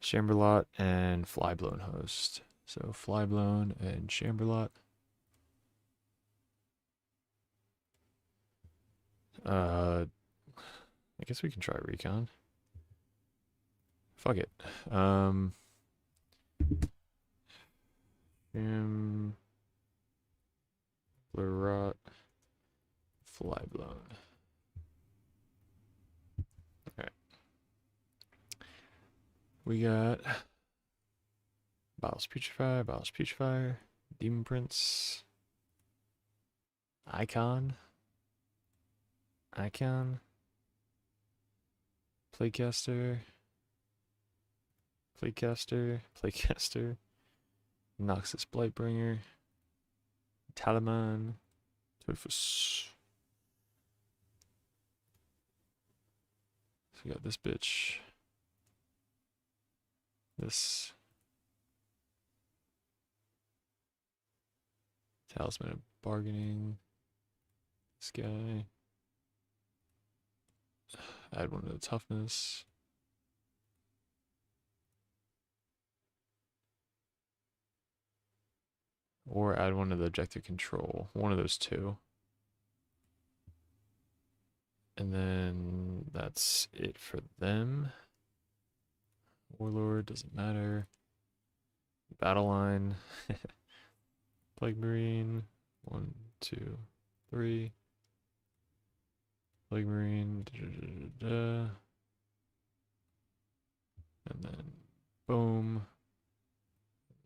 S1: Chamberlot and Flyblown Host. So Flyblown and Chamberlot. I guess we can try Recon. Fuck it. Chamberlot. Flyblown. Alright. We got Ballast Putrefire, Demon Prince, Icon, Playcaster, Noxus Blightbringer, Talaman, Typhus. So we got this bitch. This Talisman of Bargaining. This guy. Add one to the toughness. Or add one to the objective control. One of those two. And then that's it for them. Warlord, doesn't matter. Battle line. Plague Marine. 1, 2, 3. Plague Marine. And then boom.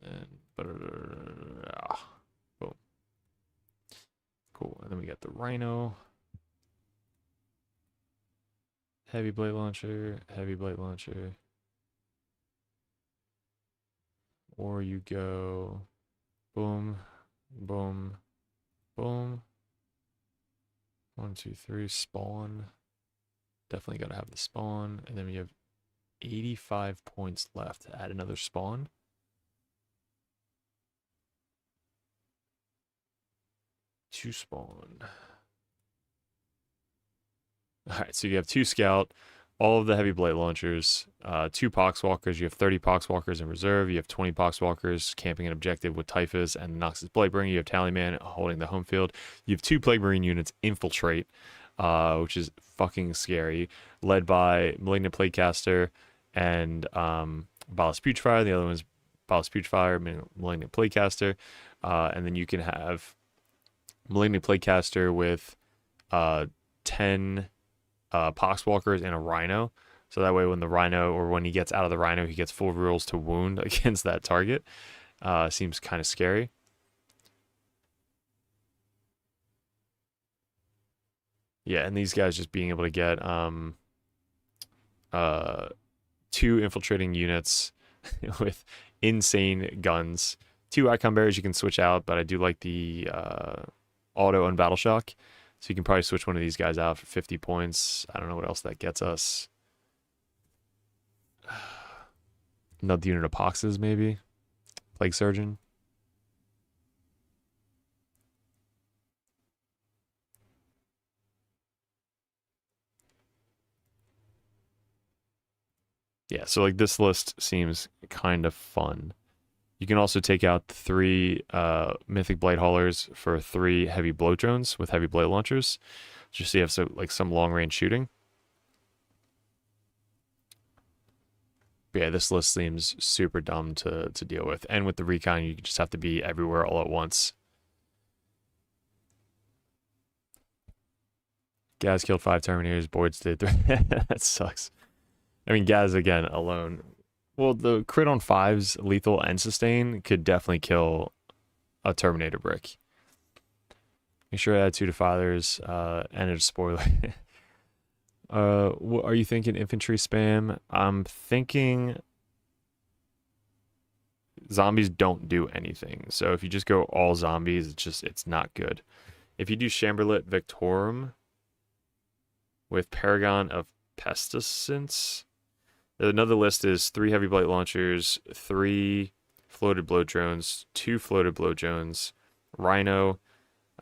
S1: And boom. Cool. And then we got the Rhino. Heavy Blade Launcher. Or you go boom, boom, boom. 1, 2, 3, spawn. Definitely got to have the spawn. And then we have 85 points left to add another spawn. To spawn. Alright, so you have 2 scout, all of the heavy blade launchers, 2 poxwalkers. You have 30 poxwalkers in reserve. You have 20 poxwalkers camping an objective with Typhus and Noxus Blightbringer. You have Tallyman holding the home field. You have 2 Plague Marine units infiltrate, which is fucking scary, led by Malignant Plaguecaster and Ballast Putrefire. The other one's Ballast Putrefire, Malignant Plaguecaster. And then you can have Malignant Plaguecaster with 10 poxwalkers and a rhino, so that way when the rhino, or when he gets out of the rhino, he gets full rules to wound against that target. Seems kind of scary. Yeah, and these guys just being able to get 2 infiltrating units with insane guns. 2 icon bearers you can switch out, but I do like the auto and battle shock. So you can probably switch one of these guys out for 50 points. I don't know what else that gets us. Another unit of poxes, maybe. Plague Surgeon. Yeah, so like this list seems kind of fun. You can also take out 3 Mythic Blade Haulers for 3 heavy blow drones with heavy blade launchers, just so you have some long range shooting. But yeah, this list seems super dumb to deal with. And with the recon, you just have to be everywhere all at once. Gaz killed 5 Terminators, Boards did 3. That sucks. I mean, Gaz again alone. Well, the crit on 5s, lethal and sustain, could definitely kill a Terminator brick. Make sure I add 2 defilers and a spoiler. What are you thinking? Infantry spam? I'm thinking zombies don't do anything. So if you just go all zombies, it's not good. If you do Chamberlain Victorum with Paragon of Pestilence, another list is 3 heavy blight launchers, 3 floated blow drones, 2 floated blow drones, Rhino,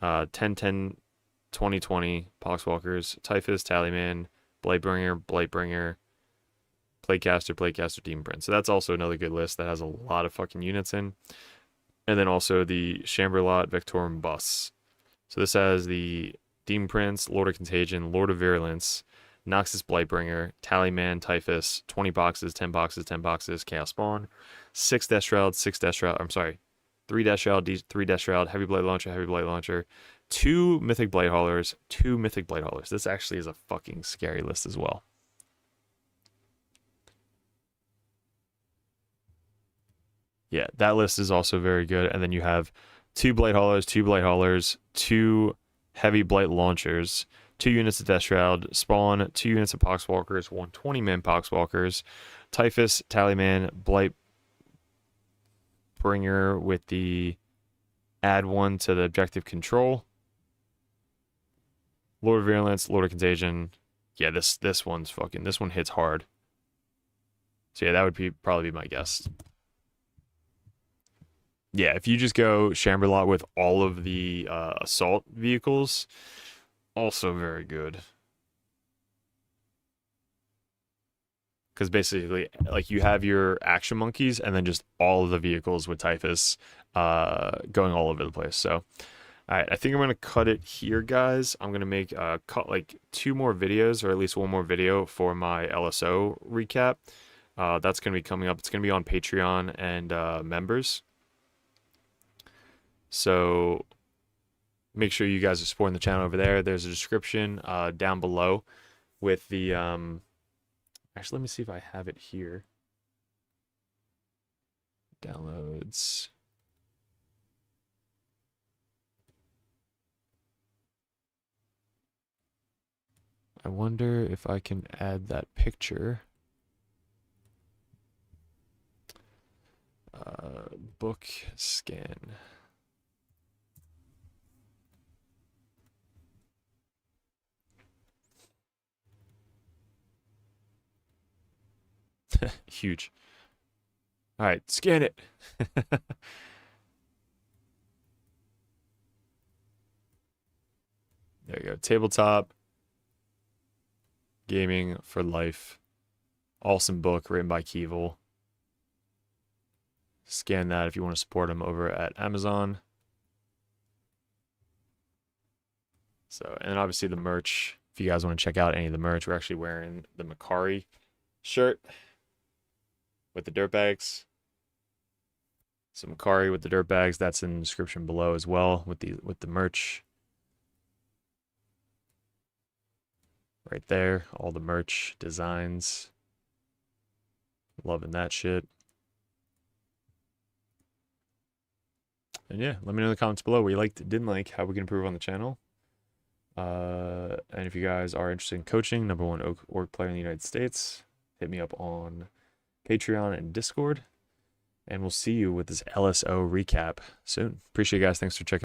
S1: 10-10 2020 Poxwalkers, Typhus, Tallyman, Blightbringer, Platecaster, Demon Prince. So that's also another good list that has a lot of fucking units in. And then also the Chamberlain Victorum Bus. So this has the Demon Prince, Lord of Contagion, Lord of Virulence, Noxus Blightbringer, Tallyman, Typhus, 20 boxes, 10 boxes, 10 boxes, Chaos Spawn, 6 Death Shroud, 3 Death Shroud, 3 Death Shroud, Heavy Blight Launcher, 2 Mythic Blight Haulers, 2 Mythic Blight Haulers. This actually is a fucking scary list as well. Yeah, that list is also very good. And then you have 2 Blight Haulers, 2 Heavy Blight Launchers, 2 units of Death Shroud, Spawn, 2 units of Poxwalkers, 1 20-man Poxwalkers, Typhus, Tallyman, Blightbringer with the add 1 to the objective control, Lord of Virulence, Lord of Contagion. Yeah, this one hits hard. So yeah, that would probably be my guess. Yeah, if you just go Chamberlain with all of the assault vehicles, also very good. Because basically, like, you have your action monkeys and then just all of the vehicles with Typhus going all over the place. So, all right, I think I'm going to cut it here, guys. I'm going to make cut like 2 more videos, or at least 1 more video for my LSO recap. That's going to be coming up. It's going to be on Patreon and members. So make sure you guys are supporting the channel over there. There's a description down below with the actually, let me see if I have it here. Downloads. I wonder if I can add that picture. Book scan. Huge. All right, scan it. There you go. Tabletop Gaming for Life. Awesome book written by Keevil. Scan that if you want to support him over at Amazon. So, and then obviously the merch. If you guys want to check out any of the merch, we're actually wearing the Macari shirt with the Dirtbags. So Macari with the Dirtbags, that's in the description below as well with the merch. Right there, all the merch designs. Loving that shit. And yeah, let me know in the comments below what you liked, didn't like, how we can improve on the channel. And if you guys are interested in coaching, #1 orc player in the United States, hit me up on Patreon and Discord. And we'll see you with this LSO recap soon. Appreciate you guys. Thanks for checking.